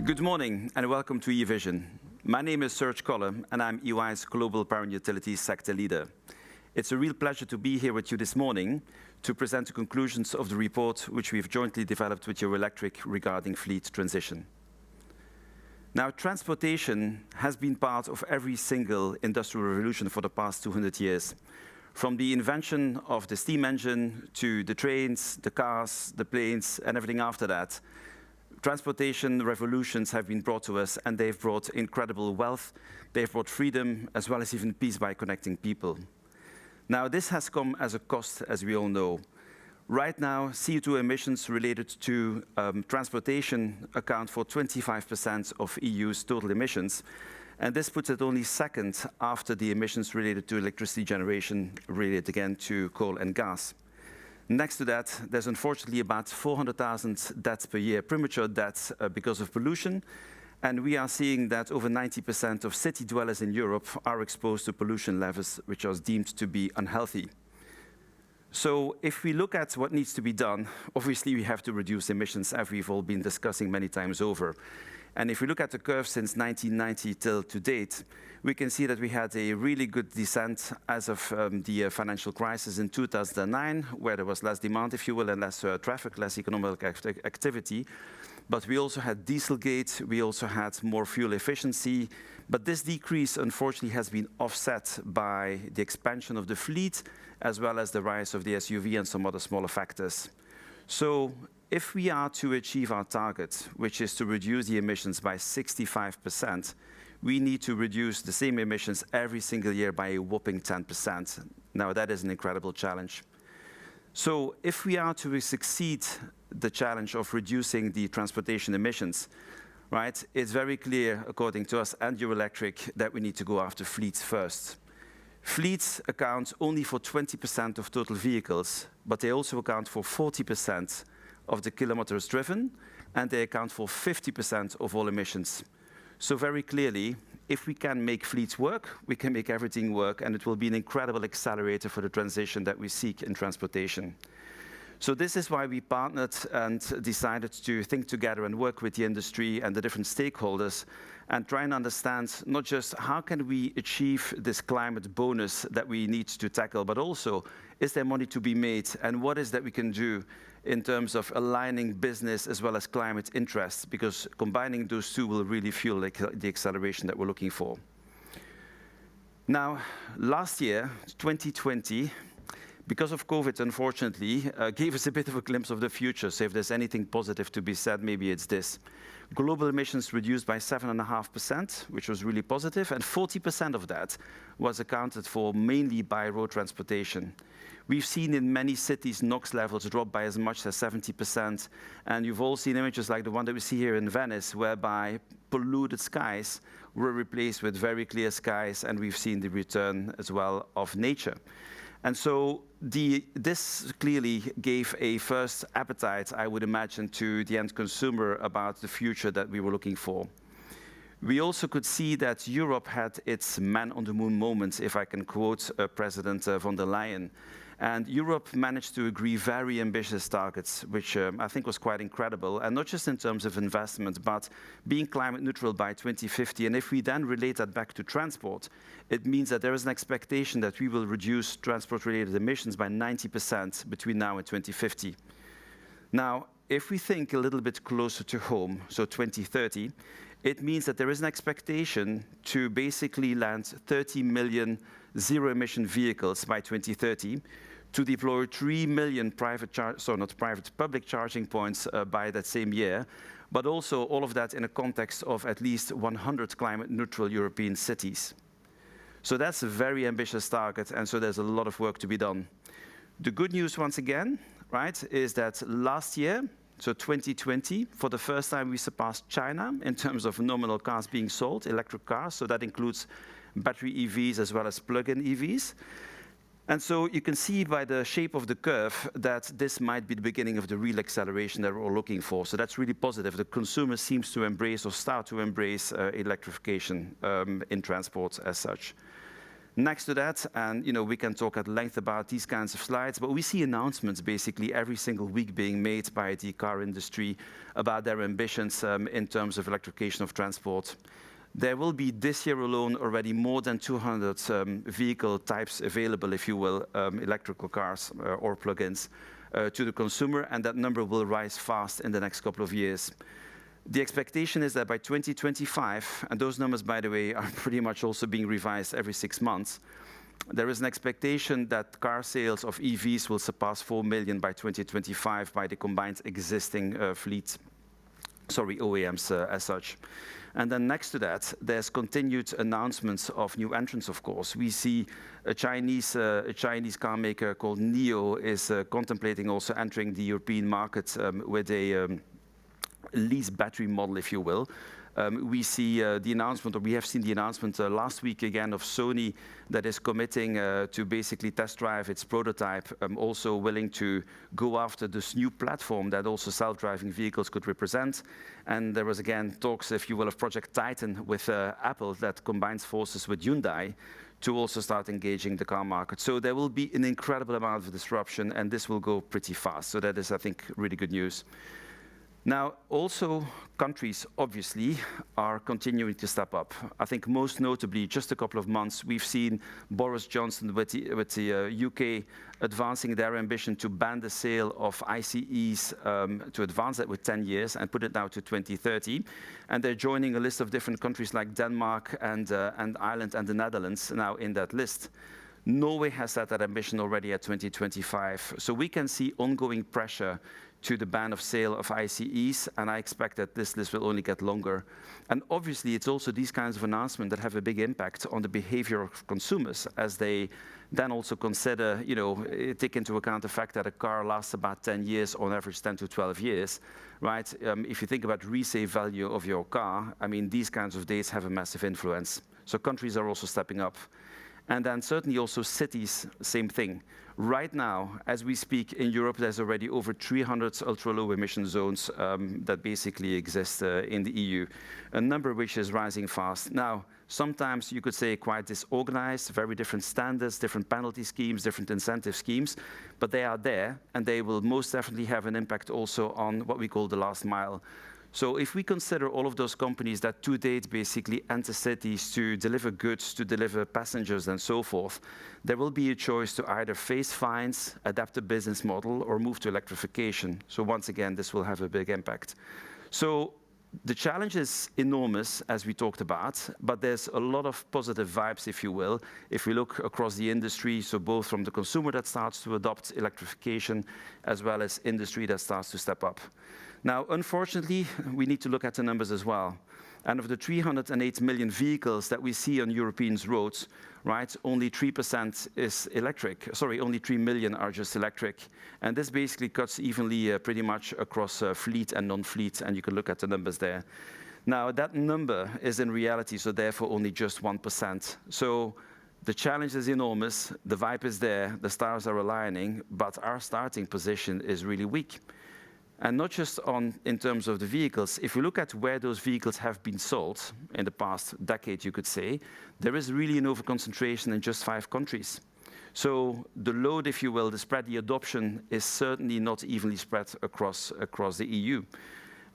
Good morning and welcome to eVision. My name is Serge Colle and I'm EY's Global Power and Utilities Sector Leader. It's a real pleasure to be here with you this morning to present the conclusions of the report which we've jointly developed with Eurelectric regarding fleet transition. Now, transportation has been part of every single industrial revolution for the past 200 years. From the invention of the steam engine to the trains, the cars, the planes, and everything after that. Transportation revolutions have been brought to us, and they've brought incredible wealth, they've brought freedom, as well as even peace by connecting people. Now, this has come as a cost, as we all know. Right now, CO2 emissions related to transportation account for 25% of EU's total emissions, and this puts it only second after the emissions related to electricity generation, related again to coal and gas. Next to that, there's unfortunately about 400,000 deaths per year, premature deaths because of pollution. And we are seeing that over 90% of city dwellers in Europe are exposed to pollution levels which are deemed to be unhealthy. So if we look at what needs to be done, obviously we have to reduce emissions, as we've all been discussing many times over. And if we look at the curve since 1990 till to date, we can see that we had a really good descent as of the financial crisis in 2009, where there was less demand, if you will, and less traffic, less economic activity. But we also had Dieselgate, we also had more fuel efficiency. But this decrease, unfortunately, has been offset by the expansion of the fleet, as well as the rise of the SUV and some other smaller factors. So if we are to achieve our target, which is to reduce the emissions by 65%, we need to reduce the same emissions every single year by a whopping 10%. Now, that is an incredible challenge. So if we are to succeed the challenge of reducing the transportation emissions, right, it's very clear, according to us and Eurelectric, that we need to go after fleets first. Fleets account only for 20% of total vehicles, but they also account for 40% of the kilometers driven, and they account for 50% of all emissions. So very clearly, if we can make fleets work, we can make everything work, and it will be an incredible accelerator for the transition that we seek in transportation. So this is why we partnered and decided to think together and work with the industry and the different stakeholders and try and understand not just how can we achieve this climate bonus that we need to tackle, but also is there money to be made and what is that we can do in terms of aligning business as well as climate interests, because combining those two will really fuel the acceleration that we're looking for. Now, last year, 2020, because of COVID, unfortunately, gave us a bit of a glimpse of the future. So if there's anything positive to be said, maybe it's this. Global emissions reduced by 7.5%, which was really positive, and 40% of that was accounted for mainly by road transportation. We've seen in many cities NOx levels drop by as much as 70%, and you've all seen images like the one that we see here in Venice, whereby polluted skies were replaced with very clear skies, and we've seen the return as well of nature. And so this clearly gave a first appetite, I would imagine, to the end consumer about the future that we were looking for. We also could see that Europe had its man-on-the-moon moments, if I can quote President von der Leyen. And Europe managed to agree very ambitious targets, which I think was quite incredible, and not just in terms of investment, but being climate neutral by 2050. And if we then relate that back to transport, it means that there is an expectation that we will reduce transport-related emissions by 90% between now and 2050. Now, if we think a little bit closer to home, so 2030, it means that there is an expectation to basically land 30 million zero-emission vehicles by 2030, to deploy 3 million public charging points by that same year, but also all of that in a context of at least 100 climate-neutral European cities. So that's a very ambitious target, and so there's a lot of work to be done. The good news, once again, right, is that last year, so 2020, for the first time we surpassed China in terms of nominal cars being sold, electric cars, so that includes battery EVs as well as plug-in EVs. And so you can see by the shape of the curve that this might be the beginning of the real acceleration that we're all looking for. So that's really positive. The consumer seems to embrace or start to embrace electrification in transport as such. Next to that, and we can talk at length about these kinds of slides, but we see announcements basically every single week being made by the car industry about their ambitions in terms of electrification of transport. There will be this year alone already more than 200 vehicle types available, if you will, electrical cars or plug-ins to the consumer, and that number will rise fast in the next couple of years. The expectation is that by 2025, and those numbers, by the way, are pretty much also being revised every 6 months, there is an expectation that car sales of EVs will surpass 4 million by 2025 by the combined existing OEMs as such. And then next to that, there's continued announcements of new entrants, of course. We see a Chinese car maker called NIO is contemplating also entering the European market with a lease battery model, if you will. We see the announcement, or we have seen the announcement last week again of Sony that is committing to basically test drive its prototype, also willing to go after this new platform that also self-driving vehicles could represent. And there was again talks, if you will, of Project Titan with Apple that combines forces with Hyundai to also start engaging the car market. So there will be an incredible amount of disruption, and this will go pretty fast. So that is, I think, really good news. Now, also, countries, obviously, are continuing to step up. I think most notably, just a couple of months, we've seen Boris Johnson with the UK advancing their ambition to ban the sale of ICEs, to advance that with 10 years and put it now to 2030. And they're joining a list of different countries like Denmark and Ireland and the Netherlands now in that list. Norway has set that ambition already at 2025. So we can see ongoing pressure to the ban of sale of ICEs, and I expect that this list will only get longer. And obviously, it's also these kinds of announcements that have a big impact on the behavior of consumers as they then also consider, take into account the fact that a car lasts about 10 years, on average 10 to 12 years, right? If you think about resale value of your car, I mean, these kinds of dates have a massive influence. So countries are also stepping up. And then certainly also cities, same thing. Right now, as we speak in Europe, there's already over 300 ultra-low emission zones that basically exist in the EU, a number which is rising fast. Now, sometimes you could say quite disorganized, very different standards, different penalty schemes, different incentive schemes, but they are there, and they will most definitely have an impact also on what we call the last mile. So if we consider all of those companies that to date basically enter cities to deliver goods, to deliver passengers and so forth, there will be a choice to either face fines, adapt a business model, or move to electrification. So once again, this will have a big impact. So the challenge is enormous, as we talked about, but there's a lot of positive vibes, if you will, if we look across the industry, so both from the consumer that starts to adopt electrification, as well as industry that starts to step up. Now, unfortunately, we need to look at the numbers as well. And of the 308 million vehicles that we see on European roads, right, only 3% is electric. Sorry, only 3 million are just electric. And this basically cuts evenly pretty much across fleet and non-fleet, and you can look at the numbers there. Now, that number is in reality, so therefore only just 1%. So the challenge is enormous, the vibe is there, the stars are aligning, but our starting position is really weak. And not just in terms of the vehicles. If you look at where those vehicles have been sold in the past decade, you could say, there is really an overconcentration in just 5 countries. So the load, if you will, the spread, the adoption is certainly not evenly spread across the EU.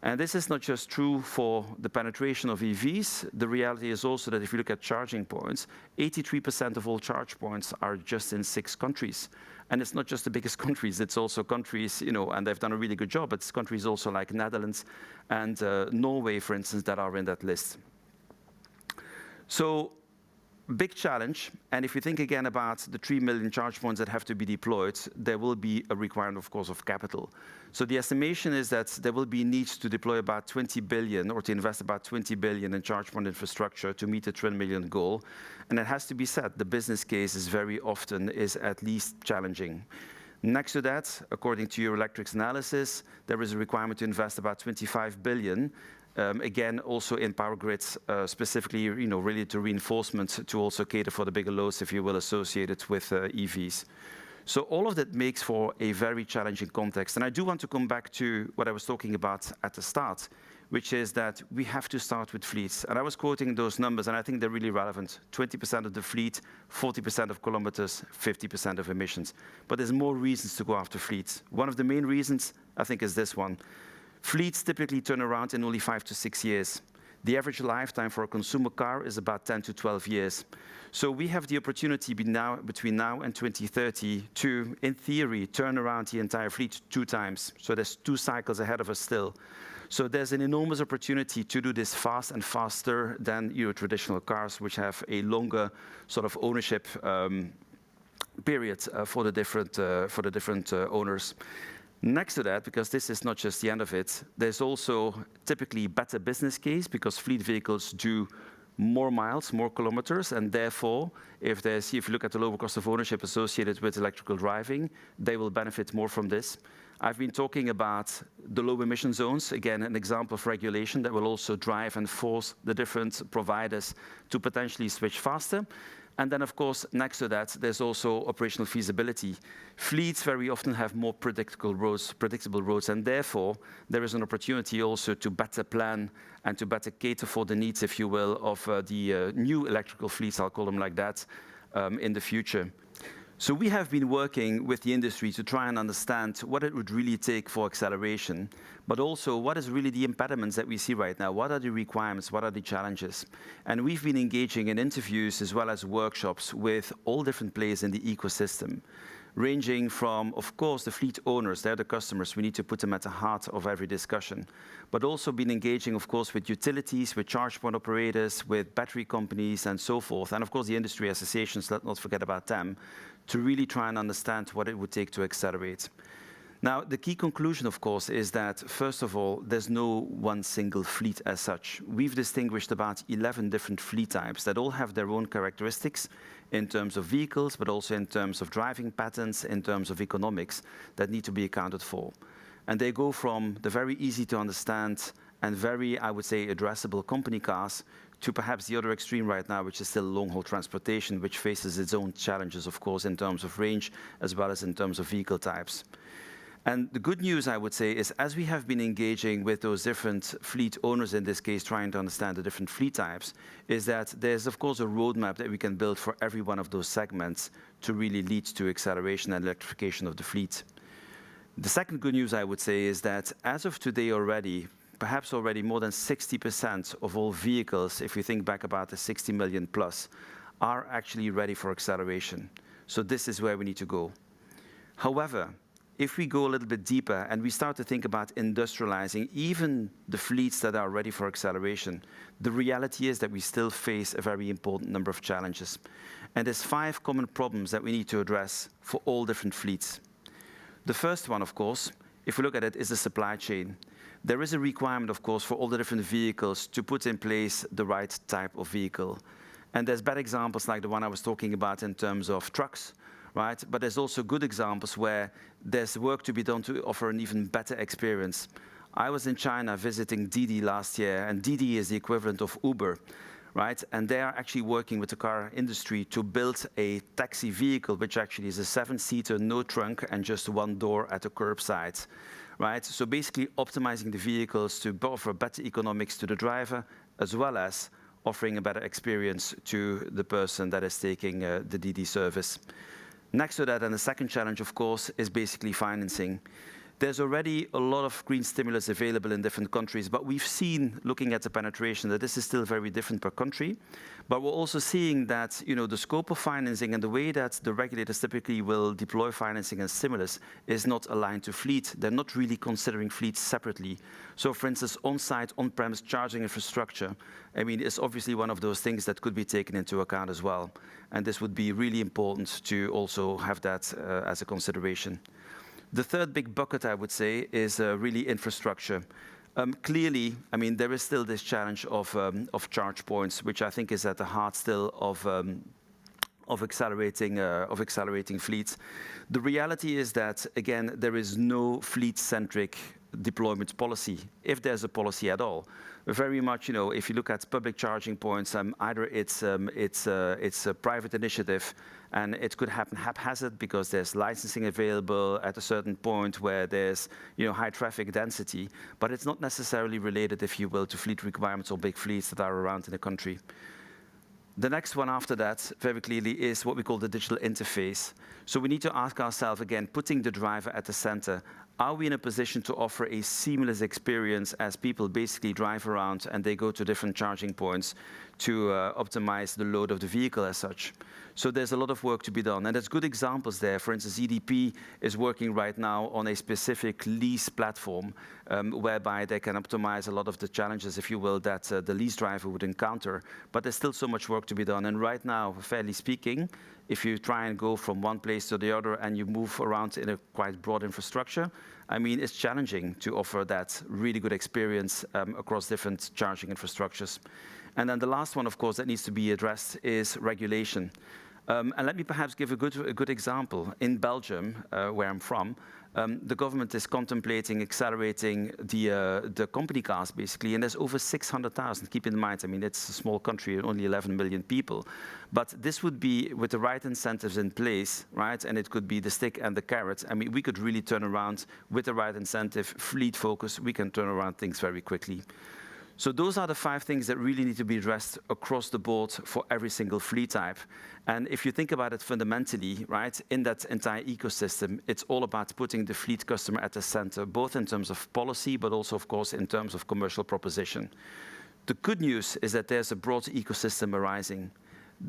And this is not just true for the penetration of EVs. The reality is also that if you look at charging points, 83% of all charge points are just in 6 countries. And it's not just the biggest countries, it's also countries, and they've done a really good job. It's countries also like Netherlands and Norway, for instance, that are in that list. So, big challenge. And if you think again about the 3 million charge points that have to be deployed, there will be a requirement, of course, of capital. So the estimation is that there will be needs to deploy about 20 billion or to invest about 20 billion in charge point infrastructure to meet the 3 million goal. And it has to be said, the business case is very often at least challenging. Next to that, according to Euroelectric's analysis, there is a requirement to invest about 25 billion. Again, also in power grids, specifically, related to reinforcement to also cater for the bigger loads, if you will, associated with EVs. So all of that makes for a very challenging context. And I do want to come back to what I was talking about at the start. which is that we have to start with fleets. And I was quoting those numbers, and I think they're really relevant. 20% of the fleet, 40% of kilometers, 50% of emissions. But there's more reasons to go after fleets. One of the main reasons, I think, is this one. Fleets typically turn around in only 5 to 6 years. The average lifetime for a consumer car is about 10 to 12 years. So we have the opportunity between now and 2030 to, in theory, turn around the entire fleet 2 times. So there's 2 cycles ahead of us still. So there's an enormous opportunity to do this fast and faster than traditional cars, which have a longer sort of ownership period for the different owners. Next to that, because this is not just the end of it, there's also typically better business case because fleet vehicles do more miles, more kilometers, and therefore, if you look at the lower cost of ownership associated with electrical driving, they will benefit more from this. I've been talking about the low emission zones, again, an example of regulation that will also drive and force the different providers to potentially switch faster. And then, of course, next to that, there's also operational feasibility. Fleets very often have more predictable roads, and therefore, there is an opportunity also to better plan and to better cater for the needs, if you will, of the new electrical fleets, I'll call them like that, in the future. So we have been working with the industry to try and understand what it would really take for acceleration, but also what is really the impediments that we see right now. What are the requirements? What are the challenges? And we've been engaging in interviews as well as workshops with all different players in the ecosystem, ranging from, of course, the fleet owners. They're the customers. We need to put them at the heart of every discussion. But also been engaging, of course, with utilities, with charge point operators, with battery companies, and so forth. And, of course, the industry associations, let's not forget about them, to really try and understand what it would take to accelerate. Now, the key conclusion, of course, is that, first of all, there's no one single fleet as such. We've distinguished about 11 different fleet types that all have their own characteristics in terms of vehicles, but also in terms of driving patterns, in terms of economics that need to be accounted for. And they go from the very easy to understand and very, I would say, addressable company cars to perhaps the other extreme right now, which is still long-haul transportation, which faces its own challenges, of course, in terms of range, as well as in terms of vehicle types. And the good news, I would say, is as we have been engaging with those different fleet owners, in this case, trying to understand the different fleet types, is that there's, of course, a roadmap that we can build for every one of those segments to really lead to acceleration and electrification of the fleet. The second good news, I would say, is that as of today already, perhaps already more than 60% of all vehicles, if you think back about the 60 million plus, are actually ready for acceleration. So this is where we need to go. However, if we go a little bit deeper and we start to think about industrializing even the fleets that are ready for acceleration, the reality is that we still face a very important number of challenges. And there's 5 common problems that we need to address for all different fleets. The first one, of course, if we look at it, is the supply chain. There is a requirement, of course, for all the different vehicles to put in place the right type of vehicle. And there's bad examples like the one I was talking about in terms of trucks, right? But there's also good examples where there's work to be done to offer an even better experience. I was in China visiting Didi last year, and Didi is the equivalent of Uber, right? And they are actually working with the car industry to build a taxi vehicle, which actually is a 7-seater, no trunk, and just 1 door at the curbside. Right? So basically optimizing the vehicles to offer better economics to the driver, as well as offering a better experience to the person that is taking the DD service. Next to that, and the second challenge, of course, is basically financing. There's already a lot of green stimulus available in different countries, but we've seen, looking at the penetration, that this is still very different per country. But we're also seeing that the scope of financing and the way that the regulators typically will deploy financing and stimulus is not aligned to fleet. They're not really considering fleets separately. So, for instance, on-site, on-premise charging infrastructure, is obviously one of those things that could be taken into account as well. And this would be really important to also have that as a consideration. The third big bucket, I would say, is really infrastructure. Clearly, there is still this challenge of charge points, which I think is at the heart still of accelerating fleets. The reality is that, again, there is no fleet-centric deployment policy, if there's a policy at all. Very much, if you look at public charging points, either it's a private initiative, and it could happen haphazard because there's licensing available at a certain point where there's high traffic density, but it's not necessarily related, if you will, to fleet requirements or big fleets that are around in the country. The next one after that, very clearly, is what we call the digital interface. So we need to ask ourselves, again, putting the driver at the center, are we in a position to offer a seamless experience as people basically drive around and they go to different charging points to optimize the load of the vehicle as such? So there's a lot of work to be done. And there's good examples there. For instance, EDP is working right now on a specific lease platform whereby they can optimize a lot of the challenges, if you will, that the lease driver would encounter. But there's still so much work to be done. And right now, fairly speaking, if you try and go from one place to the other and you move around in a quite broad infrastructure, I mean, it's challenging to offer that really good experience across different charging infrastructures. And then the last one, of course, that needs to be addressed is regulation. And let me perhaps give a good example. In Belgium, where I'm from, the government is contemplating accelerating the company cars, basically, and there's over 600,000. Keep in mind, I mean, it's a small country, only 11 million people. But this would be with the right incentives in place, right? And it could be the stick and the carrot. I mean, we could really turn around with the right incentive, fleet focus, we can turn around things very quickly. So those are the 5 things that really need to be addressed across the board for every single fleet type. And if you think about it fundamentally, right, in that entire ecosystem, it's all about putting the fleet customer at the center, both in terms of policy, but also, of course, in terms of commercial proposition. The good news is that there's a broad ecosystem arising.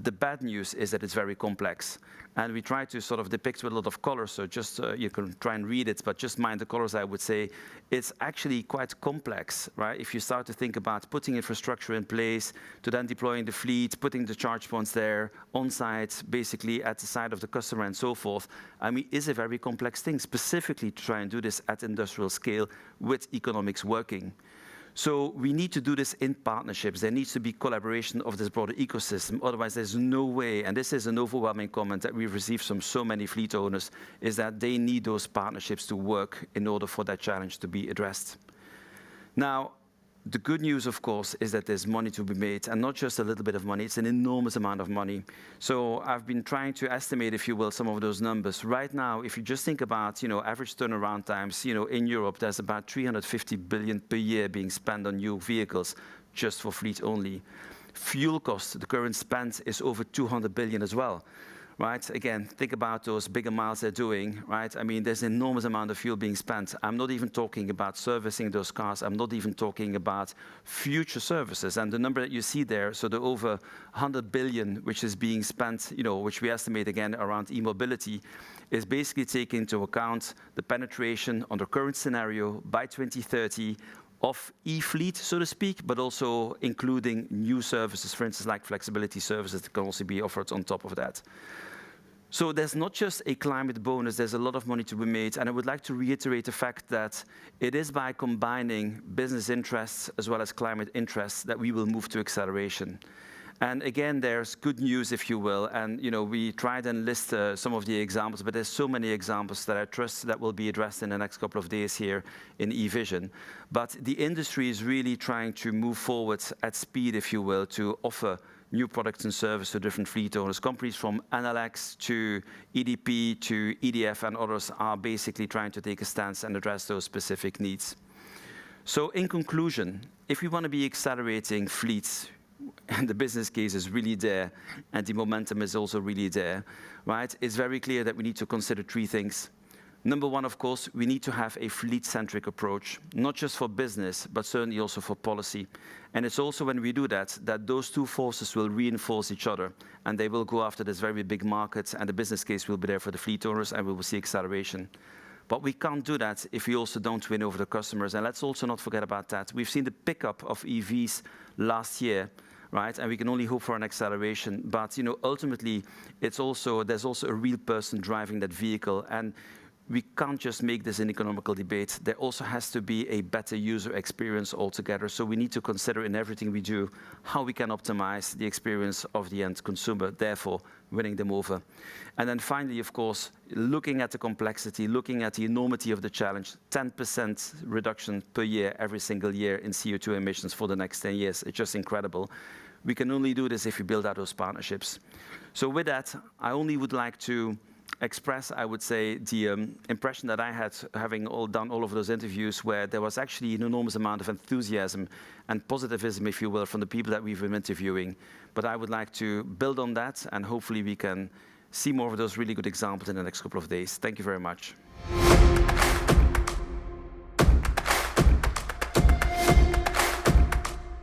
The bad news is that it's very complex. And we try to sort of depict with a lot of colors, so just you can try and read it, but just mind the colors, I would say. It's actually quite complex, right? If you start to think about putting infrastructure in place, to then deploying the fleet, putting the charge points there, on site, basically at the side of the customer and so forth, I mean, is a very complex thing, specifically to try and do this at industrial scale with economics working. So we need to do this in partnerships. There needs to be collaboration of this broader ecosystem. Otherwise, there's no way, and this is an overwhelming comment that we've received from so many fleet owners, is that they need those partnerships to work in order for that challenge to be addressed. Now, the good news, of course, is that there's money to be made, and not just a little bit of money, it's an enormous amount of money. So I've been trying to estimate, if you will, some of those numbers. Right now, if you just think about, average turnaround times, in Europe, there's about 350 billion per year being spent on new vehicles, just for fleet only. Fuel costs, the current spend is over 200 billion as well. Right? Again, think about those bigger miles they're doing, right? I mean, there's an enormous amount of fuel being spent. I'm not even talking about servicing those cars. I'm not even talking about future services. And the number that you see there, so the over 100 billion, which is being spent, which we estimate again around e-mobility, is basically taking into account the penetration on the current scenario by 2030 of e-fleet, so to speak, but also including new services, for instance, like flexibility services that can also be offered on top of that. So there's not just a climate bonus, there's a lot of money to be made, and I would like to reiterate the fact that it is by combining business interests as well as climate interests that we will move to acceleration. And again, there's good news, if you will, and we tried and list some of the examples, but there's so many examples that I trust that will be addressed in the next couple of days here in eVision. But the industry is really trying to move forward at speed, if you will, to offer new products and services to different fleet owners. Companies from NLX to EDP to EDF and others are basically trying to take a stance and address those specific needs. So in conclusion, if we want to be accelerating fleets, and the business case is really there, and the momentum is also really there, right? It's very clear that we need to consider 3 things. Number 1, of course, we need to have a fleet-centric approach, not just for business, but certainly also for policy. And it's also when we do that, that those 2 forces will reinforce each other, and they will go after this very big market, and the business case will be there for the fleet owners, and we will see acceleration. But we can't do that if we also don't win over the customers. And let's also not forget about that. We've seen the pickup of EVs last year, right? And we can only hope for an acceleration. But ultimately, there's also a real person driving that vehicle. And we can't just make this an economical debate. There also has to be a better user experience altogether. So we need to consider in everything we do how we can optimize the experience of the end consumer, therefore winning them over. And then finally, of course, looking at the complexity, looking at the enormity of the challenge, 10% reduction per year, every single year in CO2 emissions for the next 10 years. It's just incredible. We can only do this if we build out those partnerships. So with that, I only would like to express, I would say, the impression that I had having done all of those interviews, where there was actually an enormous amount of enthusiasm and positivism, if you will, from the people that we've been interviewing. But I would like to build on that, and hopefully we can see more of those really good examples in the next couple of days. Thank you very much.